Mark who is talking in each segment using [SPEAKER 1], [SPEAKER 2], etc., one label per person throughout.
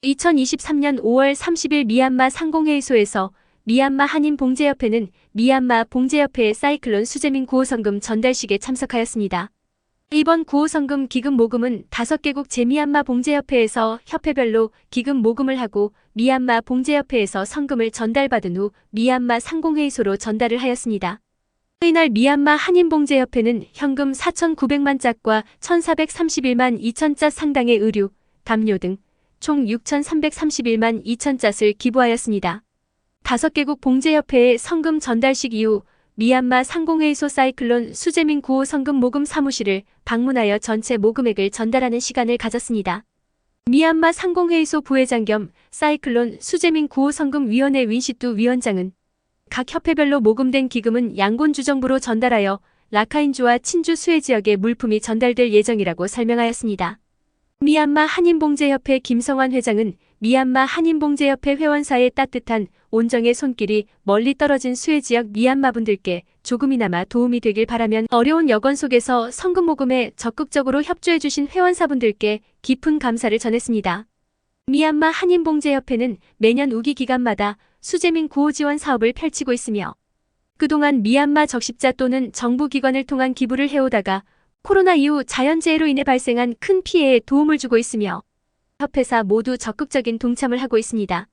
[SPEAKER 1] 2023년 5월 30일 미얀마 상공회의소에서 미얀마 한인봉제협회는 미얀마 봉제협회의 사이클론 수재민 구호성금 전달식에 참석하였습니다. 이번 구호성금 기금 모금은 5개국 제미얀마 봉제협회에서 협회별로 기금 모금을 하고 미얀마 봉제협회에서 성금을 전달받은 후 미얀마 상공회의소로 전달을 하였습니다. 이날 미얀마 한인봉제협회는 현금 4,900만 짝과 1,431만 2천 짝 상당의 의류, 담요 등 총 6,331만 2천 짝을 기부하였습니다. 5개국 봉제협회의 성금 전달식 이후 미얀마 상공회의소 사이클론 수재민 구호 성금 모금 사무실을 방문하여 전체 모금액을 전달하는 시간을 가졌습니다. 미얀마 상공회의소 부회장 겸 사이클론 수재민 구호 성금 위원회 윈시뚜 위원장은 각 협회별로 모금된 기금은 양곤 주정부로 전달하여 라카인주와 친주 수해 지역에 물품이 전달될 예정이라고 설명하였습니다. 미얀마 한인봉제협회 김성환 회장은 미얀마 한인봉제협회 회원사의 따뜻한 온정의 손길이 멀리 떨어진 수해 지역 미얀마 분들께 조금이나마 도움이 되길 바라면 어려운 여건 속에서 성금 모금에 적극적으로 협조해 주신 회원사분들께 깊은 감사를 전했습니다. 미얀마 한인봉제협회는 매년 우기 기간마다 수재민 구호 지원 사업을 펼치고 있으며 그동안 미얀마 적십자 또는 정부 기관을 통한 기부를 해오다가 코로나 이후 자연재해로 인해 발생한 큰 피해에 도움을 주고 있으며 협회사 모두 적극적인 동참을 하고 있습니다.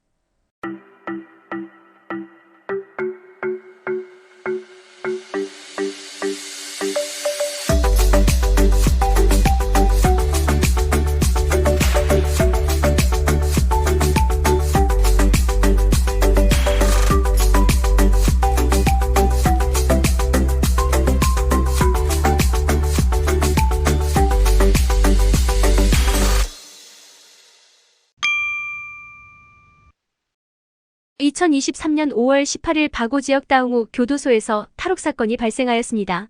[SPEAKER 1] 2023년 5월 18일 바고 지역 다웅우 교도소에서 탈옥 사건이 발생하였습니다.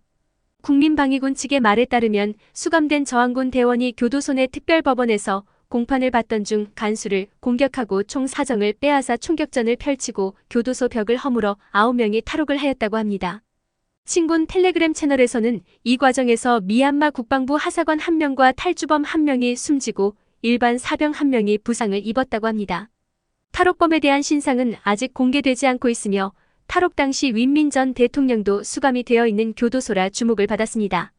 [SPEAKER 1] 국민방위군 측의 말에 따르면 수감된 저항군 대원이 교도소 내 특별법원에서 공판을 받던 중 간수를 공격하고 총 4정을 빼앗아 총격전을 펼치고 교도소 벽을 허물어 9명이 탈옥을 하였다고 합니다. 친군 텔레그램 채널에서는 이 과정에서 미얀마 국방부 하사관 1명과 탈주범 1명이 숨지고 일반 사병 1명이 부상을 입었다고 합니다. 탈옥범에 대한 신상은 아직 공개되지 않고 있으며 탈옥 당시 윈민 전 대통령도 수감이 되어 있는 교도소라 주목을 받았습니다.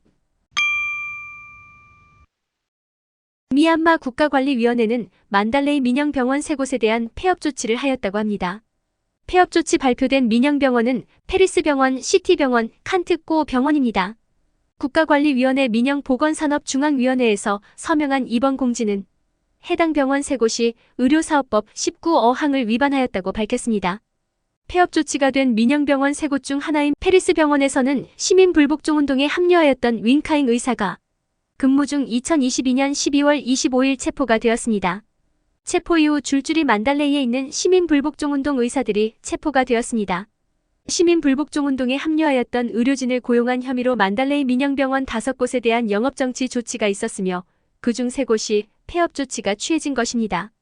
[SPEAKER 1] 미얀마 국가관리위원회는 만달레이 민영병원 3곳에 대한 폐업 조치를 하였다고 합니다. 폐업 조치 발표된 민영병원은 페리스병원, 시티병원, 칸트꼬 병원입니다. 국가관리위원회 민영보건산업중앙위원회에서 서명한 이번 공지는 해당 병원 3곳이 의료사업법 19어항을 위반하였다고 밝혔습니다. 폐업 조치가 된 민영병원 3곳 중 하나인 페리스병원에서는 시민불복종운동에 합류하였던 윈카잉 의사가 근무 중 2022년 12월 25일 체포가 되었습니다. 체포 이후 줄줄이 만달레이에 있는 시민불복종운동 의사들이 체포가 되었습니다. 시민불복종운동에 합류하였던 의료진을 고용한 혐의로 만달레이 민영병원 5곳에 대한 영업정지 조치가 있었으며 그중 3곳이 폐업 조치가 취해진 것입니다.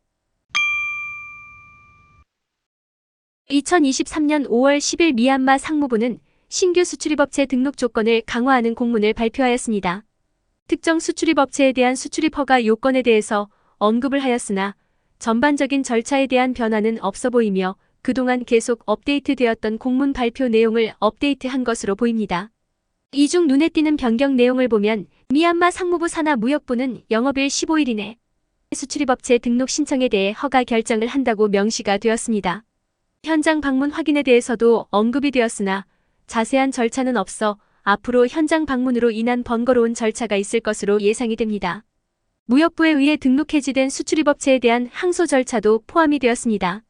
[SPEAKER 1] 2023년 5월 10일 미얀마 상무부는 신규 수출입업체 등록 조건을 강화하는 공문을 발표하였습니다. 특정 수출입업체에 대한 수출입 허가 요건에 대해서 언급을 하였으나 전반적인 절차에 대한 변화는 없어 보이며 그동안 계속 업데이트되었던 공문 발표 내용을 업데이트한 것으로 보입니다. 이 중 눈에 띄는 변경 내용을 보면 미얀마 상무부 산하무역부는 영업일 15일 이내 수출입업체 등록 신청에 대해 허가 결정을 한다고 명시가 되었습니다. 현장 방문 확인에 대해서도 언급이 되었으나 자세한 절차는 없어 앞으로 현장 방문으로 인한 번거로운 절차가 있을 것으로 예상이 됩니다. 무역부에 의해 등록 해지된 수출입업체에 대한 항소 절차도 포함이 되었습니다.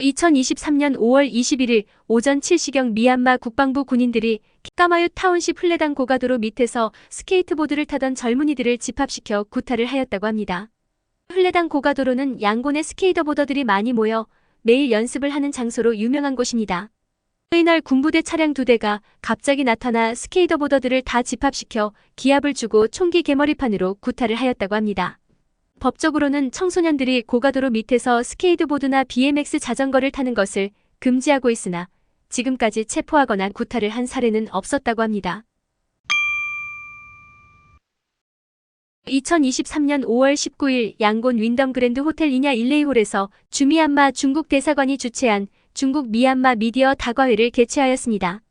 [SPEAKER 1] 2023년 5월 21일 오전 7시경 미얀마 국방부 군인들이 까마윳 타운시 플레당 고가도로 밑에서 스케이트보드를 타던 젊은이들을 집합시켜 구타를 하였다고 합니다. 플레당 고가도로는 양곤의 스케이트보더들이 많이 모여 매일 연습을 하는 장소로 유명한 곳입니다. 이날 군부대 차량 2대가 갑자기 나타나 스케이트보더들을 다 집합시켜 기합을 주고 총기 개머리판으로 구타를 하였다고 합니다. 법적으로는 청소년들이 고가도로 밑에서 스케이트보드나 BMX 자전거를 타는 것을 금지하고 있으나 지금까지 체포하거나 구타를 한 사례는 없었다고 합니다. 2023년 5월 19일 양곤 윈덤 그랜드 호텔 이냐 일레이홀에서 주미얀마 중국 대사관이 주최한 중국 미얀마 미디어 다과회를 개최하였습니다.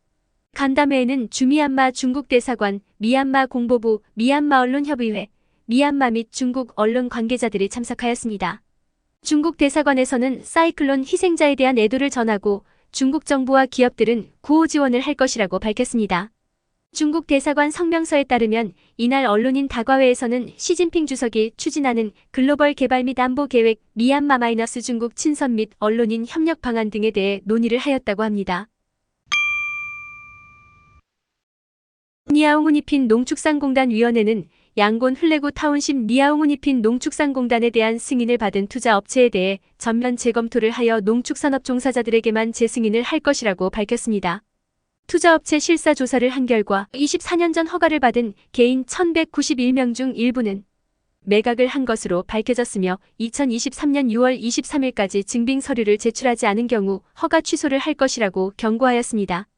[SPEAKER 1] 간담회에는 주미얀마 중국 대사관, 미얀마 공보부, 미얀마 언론협의회, 미얀마 및 중국 언론 관계자들이 참석하였습니다. 중국 대사관에서는 사이클론 희생자에 대한 애도를 전하고 중국 정부와 기업들은 구호 지원을 할 것이라고 밝혔습니다. 중국 대사관 성명서에 따르면 이날 언론인 다과회에서는 시진핑 주석이 추진하는 글로벌 개발 및 안보 계획, 미얀마- 중국 친선 및 언론인 협력 방안 등에 대해 논의를 하였다고 합니다. 니아웅우니핀 농축산공단 위원회는 양곤 흘레구 타운십 니아웅우니핀 농축산공단에 대한 승인을 받은 투자 업체에 대해 전면 재검토를 하여 농축산업 종사자들에게만 재승인을 할 것이라고 밝혔습니다. 투자업체 실사 조사를 한 결과 24년 전 허가를 받은 개인 1191명 중 일부는 매각을 한 것으로 밝혀졌으며 2023년 6월 23일까지 증빙 서류를 제출하지 않은 경우 허가 취소를 할 것이라고 경고하였습니다.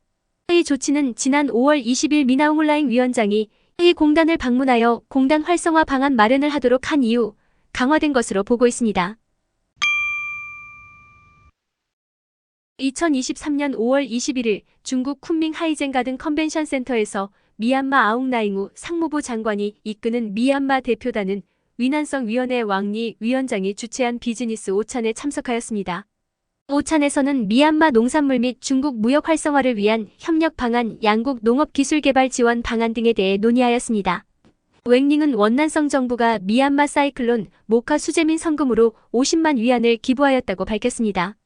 [SPEAKER 1] 이 조치는 지난 5월 20일 미나웅울라잉 위원장이 이 공단을 방문하여 공단 활성화 방안 마련을 하도록 한 이후 강화된 것으로 보고 있습니다. 2023년 5월 21일 중국 쿤밍 하이젠 가든 컨벤션 센터에서 미얀마 아웅라잉우 상무부 장관이 이끄는 미얀마 대표단은 위난성위원회 왕리 위원장이 주최한 비즈니스 오찬에 참석하였습니다. 오찬에서는 미얀마 농산물 및 중국 무역 활성화를 위한 협력 방안, 양국 농업 기술 개발 지원 방안 등에 대해 논의하였습니다. 웽닝은 원난성 정부가 미얀마 사이클론 모카 수재민 성금으로 50만 위안을 기부하였다고 밝혔습니다.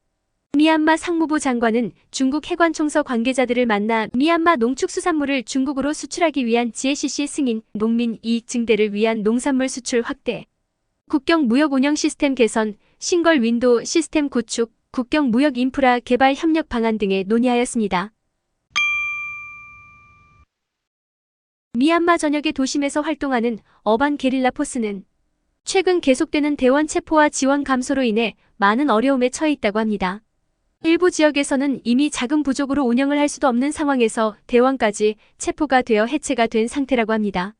[SPEAKER 1] 미얀마 상무부 장관은 중국 해관총서 관계자들을 만나 미얀마 농축수산물을 중국으로 수출하기 위한 GACC 승인, 농민 이익 증대를 위한 농산물 수출 확대, 국경 무역 운영 시스템 개선, 싱글 윈도 시스템 구축, 국경 무역 인프라 개발 협력 방안 등에 논의하였습니다. 미얀마 전역의 도심에서 활동하는 어반 게릴라 포스는 최근 계속되는 대원 체포와 지원 감소로 인해 많은 어려움에 처해 있다고 합니다. 일부 지역에서는 이미 자금 부족으로 운영을 할 수도 없는 상황에서 대원까지 체포가 되어 해체가 된 상태라고 합니다.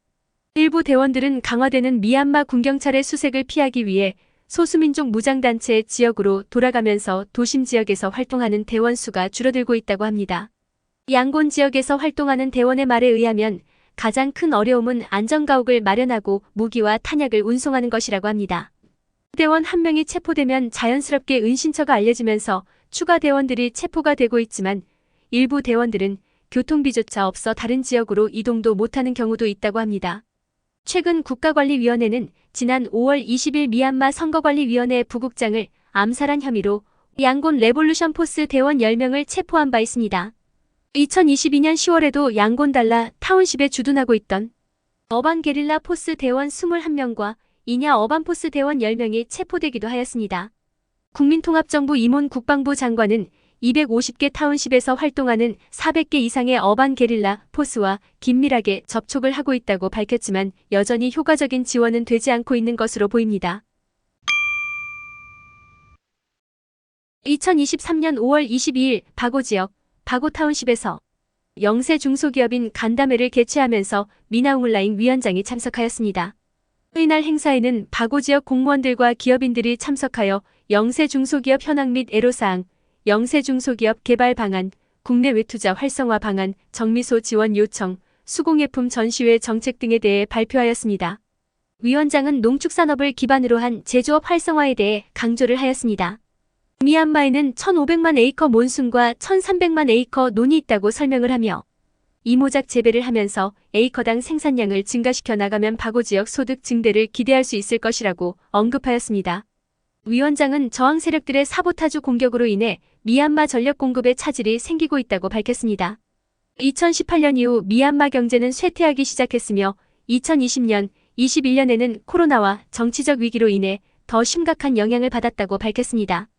[SPEAKER 1] 일부 대원들은 강화되는 미얀마 군경찰의 수색을 피하기 위해 소수민족 무장단체 지역으로 돌아가면서 도심 지역에서 활동하는 대원 수가 줄어들고 있다고 합니다. 양곤 지역에서 활동하는 대원의 말에 의하면 가장 큰 어려움은 안전가옥을 마련하고 무기와 탄약을 운송하는 것이라고 합니다. 대원 한 명이 체포되면 자연스럽게 은신처가 알려지면서 추가 대원들이 체포가 되고 있지만 일부 대원들은 교통비조차 없어 다른 지역으로 이동도 못하는 경우도 있다고 합니다. 최근 국가관리위원회는 지난 5월 20일 미얀마 선거관리위원회 부국장을 암살한 혐의로 양곤 레볼루션 포스 대원 10명을 체포한 바 있습니다. 2022년 10월에도 양곤 달라 타운십에 주둔하고 있던 어반 게릴라 포스 대원 21명과 이냐 어반 포스 대원 10명이 체포되기도 하였습니다. 국민통합정부 이몬 국방부 장관은 250개 타운십에서 활동하는 400개 이상의 어반 게릴라 포스와 긴밀하게 접촉을 하고 있다고 밝혔지만 여전히 효과적인 지원은 되지 않고 있는 것으로 보입니다. 2023년 5월 22일 바고 지역 바고 타운십에서 영세 중소기업인 간담회를 개최하면서 미나웅울라잉 위원장이 참석하였습니다. 이날 행사에는 바고 지역 공무원들과 기업인들이 참석하여 영세 중소기업 현황 및 애로사항, 영세 중소기업 개발 방안, 국내 외투자 활성화 방안, 정미소 지원 요청, 수공예품 전시회 정책 등에 대해 발표하였습니다. 위원장은 농축산업을 기반으로 한 제조업 활성화에 대해 강조를 하였습니다. 미얀마에는 1,500만 에이커 몬순과 1,300만 에이커 논이 있다고 설명을 하며 이모작 재배를 하면서 에이커당 생산량을 증가시켜 나가면 바고 지역 소득 증대를 기대할 수 있을 것이라고 언급하였습니다. 위원장은 저항 세력들의 사보타주 공격으로 인해 미얀마 전력 공급에 차질이 생기고 있다고 밝혔습니다. 2018년 이후 미얀마 경제는 쇠퇴하기 시작했으며 2020년, 21년에는 코로나와 정치적 위기로 인해 더 심각한 영향을 받았다고 밝혔습니다.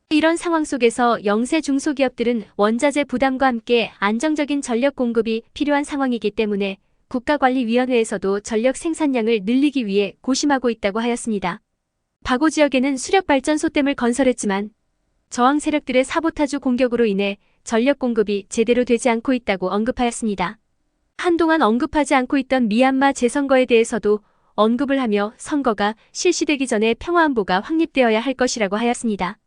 [SPEAKER 1] 이런 상황 속에서 영세 중소기업들은 원자재 부담과 함께 안정적인 전력 공급이 필요한 상황이기 때문에 국가관리위원회에서도 전력 생산량을 늘리기 위해 고심하고 있다고 하였습니다. 바고 지역에는 수력발전소댐을 건설했지만 저항 세력들의 사보타주 공격으로 인해 전력 공급이 제대로 되지 않고 있다고 언급하였습니다. 한동안 언급하지 않고 있던 미얀마 재선거에 대해서도 언급을 하며 선거가 실시되기 전에 평화안보가 확립되어야 할 것이라고 하였습니다.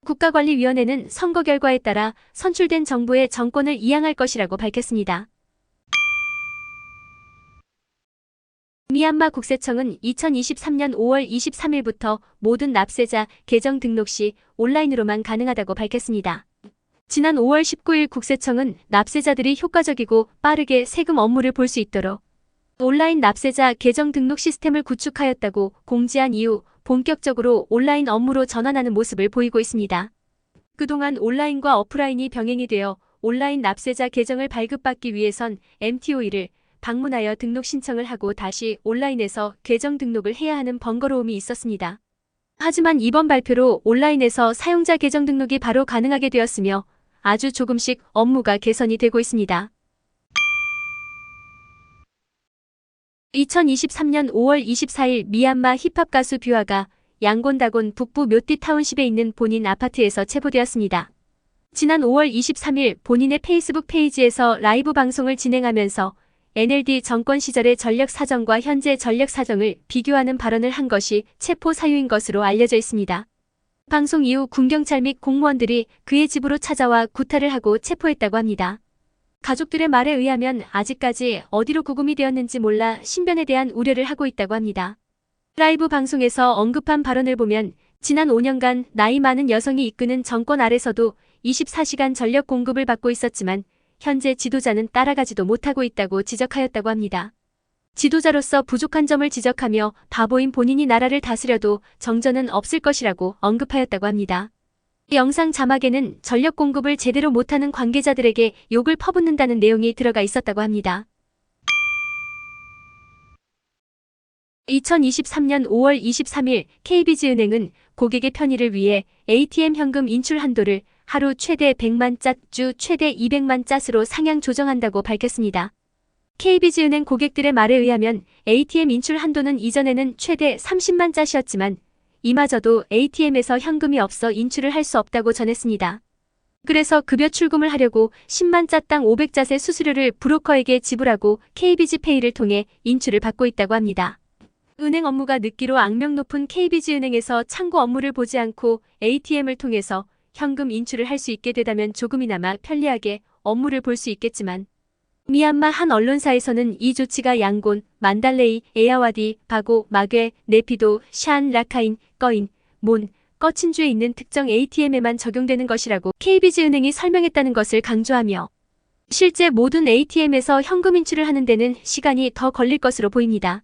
[SPEAKER 1] 국가관리위원회는 선거 결과에 따라 선출된 정부의 정권을 이양할 것이라고 밝혔습니다. 미얀마 국세청은 2023년 5월 23일부터 모든 납세자 계정 등록 시 온라인으로만 가능하다고 밝혔습니다. 지난 5월 19일 국세청은 납세자들이 효과적이고 빠르게 세금 업무를 볼 수 있도록 온라인 납세자 계정 등록 시스템을 구축하였다고 공지한 이후 본격적으로 온라인 업무로 전환하는 모습을 보이고 있습니다. 그동안 온라인과 오프라인이 병행이 되어 온라인 납세자 계정을 발급받기 위해선 MTOE를 방문하여 등록 신청을 하고 다시 온라인에서 계정 등록을 해야 하는 번거로움이 있었습니다. 하지만 이번 발표로 온라인에서 사용자 계정 등록이 바로 가능하게 되었으며 아주 조금씩 업무가 개선이 되고 있습니다. 2023년 5월 24일 미얀마 힙합 가수 뷰아가 양곤다곤 북부 묘띠 타운십에 있는 본인 아파트에서 체포되었습니다. 지난 5월 23일 본인의 페이스북 페이지에서 라이브 방송을 진행하면서 NLD 정권 시절의 전력 사정과 현재 전력 사정을 비교하는 발언을 한 것이 체포 사유인 것으로 알려져 있습니다. 방송 이후 군경찰 및 공무원들이 그의 집으로 찾아와 구타를 하고 체포했다고 합니다. 가족들의 말에 의하면 아직까지 어디로 구금이 되었는지 몰라 신변에 대한 우려를 하고 있다고 합니다. 라이브 방송에서 언급한 발언을 보면 지난 5년간 나이 많은 여성이 이끄는 정권 아래서도 24시간 전력 공급을 받고 있었지만 현재 지도자는 따라가지도 못하고 있다고 지적하였다고 합니다. 지도자로서 부족한 점을 지적하며 바보인 본인이 나라를 다스려도 정전은 없을 것이라고 언급하였다고 합니다. 영상 자막에는 전력 공급을 제대로 못하는 관계자들에게 욕을 퍼붓는다는 내용이 들어가 있었다고 합니다. 2023년 5월 23일 KB지은행은 고객의 편의를 위해 ATM 현금 인출 한도를 하루 최대 100만 짜, 주 최대 200만 짜스로 상향 조정한다고 밝혔습니다. KB지은행 고객들의 말에 의하면 ATM 인출 한도는 이전에는 최대 30만 짜시였지만 이마저도 ATM에서 현금이 없어 인출을 할 수 없다고 전했습니다. 그래서 급여 출금을 하려고 10만 짜당 500짜세 수수료를 브로커에게 지불하고 KB지페이를 통해 인출을 받고 있다고 합니다. 은행 업무가 늦기로 악명 높은 KB지은행에서 창구 업무를 보지 않고 ATM을 통해서 현금 인출을 할 수 있게 되다면 조금이나마 편리하게 업무를 볼 수 있겠지만 미얀마 한 언론사에서는 이 조치가 양곤, 만달레이, 에야와디, 바고, 마괴, 네피도, 샨, 라카인, 꺼인, 몬, 꺼친주에 있는 특정 ATM에만 적용되는 것이라고 KB지은행이 설명했다는 것을 강조하며 실제 모든 ATM에서 현금 인출을 하는 데는 시간이 더 걸릴 것으로 보입니다.